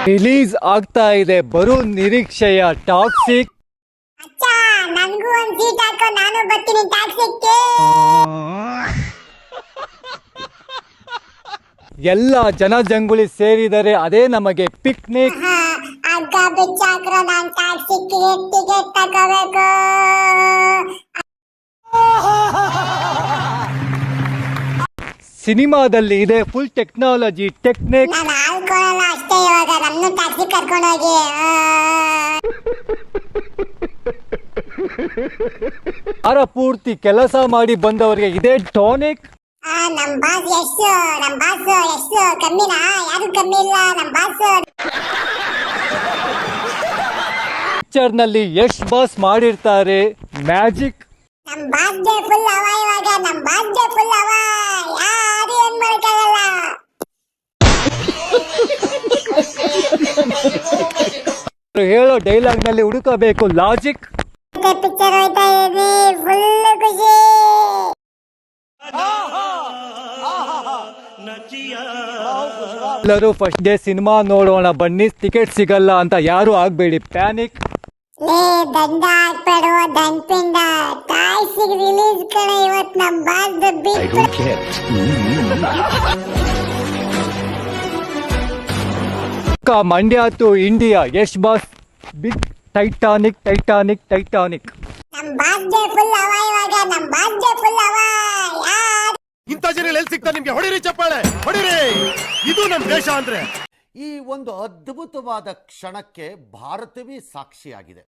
Release ಆಗ್ತಾ ಇದೆ ಬರೋ ನಿರೀಕ್ಷೆಯ ಟಾಕ್ಸಿಕ್. ನನಗೂ ಒಂದು ಸೀಟ್ ಹಾಕೋ, ನಾನು ಬರ್ತೀನಿ ಟಾಕ್ಸಿಕ್ಗೆ. ಎಲ್ಲ ಜನಜಂಗುಳಿ ಸೇರಿದರೆ ಅದೇ ನಮಗೆ ಪಿಕ್ನಿಕ್. ಅಗ್ಗ ಬಿಚ್ಚಾಕ್ರ, ನಾನು ಟಾಕ್ಸಿಕ್ಗೆ ಟಿಕೆಟ್ ತಗೋಬೇಕು. ಸಿನಿಮಾದಲ್ಲಿ ಇದೆ ಫುಲ್ ಟೆಕ್ನಾಲಜಿ ಟೆಕ್ನಿಕ್. ನಾನು ಆಳ್ಕೊಳ್ಳಲ್ಲ ಅಷ್ಟೇ, ಇವಾಗ ನನ್ನ ಟ್ಯಾಕ್ಸಿ ಕರ್ಕೊಂಡೋಗಿ. ವಾರ ಪೂರ್ತಿ ಕೆಲಸ ಮಾಡಿ ಬಂದವರಿಗೆ ಇದೇ ಟಾನಿಕ್. ನಮ್ ಬಾಸ್ ಎಷ್ಟು ಕಮ್ಮಿನಾ? ಯಾರು ಕಮ್ಮಿ ಇಲ್ಲ ನಮ್ ಬಾಸ್. ಪಿಕ್ಚರ್ ನಲ್ಲಿ ಯಶ್ ಬಾಸ್ ಮಾಡಿರ್ತಾರೆ ಮ್ಯಾಜಿಕ್. ನಮ್ ಬಾಸ್ ಡೇ ಫುಲ್ ಅವ, ಇವಾಗ ನಮ್ ಬಾಸ್ ಡೇ ಫುಲ್ ಅವ, ಯಾರು ಏನ್ ಮಾಡಕ್ಕಾಗಲ್ಲ. ಹೇಳೋ ಡೈಲಾಗ್ ನಲ್ಲಿ ಹುಡುಕಬೇಕು ಲಾಜಿಕ್. ಪಿಕ್ಚರ್ ಹೋಯ್ತಾ ಇದೆ, ಫುಲ್ ಖುಷಿ. ಎಲ್ಲರೂ ಫಸ್ಟ್ ಡೇ ಸಿನಿಮಾ ನೋಡೋಣ ಬನ್ನಿ, ಟಿಕೆಟ್ ಸಿಗಲ್ಲ ಅಂತ ಯಾರು ಆಗ್ಬೇಡಿ ಪ್ಯಾನಿಕ್. ಲೇ ದಂಡ ಹಾಕ್ಬೇಡುವ ದಂಪಿಂದ, ಟಾಕ್ಸಿಗ್ ರಿಲೀಸ್ ಕಣ ಇವತ್ ನಮ್ ಬಾಸ್ ಬಿಟ್ಟು. Mandya to India Yash boss big Titanic Titanic Titanic. ನಮ್ ಬಾಸ್ ಡೇ ಫುಲ್ ಅವ, ಇವಾಗ ನಮ್ ಬಾಸ್ ಡೇ ಫುಲ್ ಅವ, ಯಾರು. ಇಂಥ ಜನ ಎಲ್ಲಿ ಸಿಗ್ತಾ ನಿಮ್ಗೆ? ಹೊಡಿರಿ ಚಪ್ಪಾಳೆ, ಹೊಡಿರಿ. ಇದು ನಮ್ ದೇಶ ಅಂದ್ರೆ. ಈ ಒಂದು ಅದ್ಭುತವಾದ ಕ್ಷಣಕ್ಕೆ ಭಾರತವೇ ಸಾಕ್ಷಿಯಾಗಿದೆ.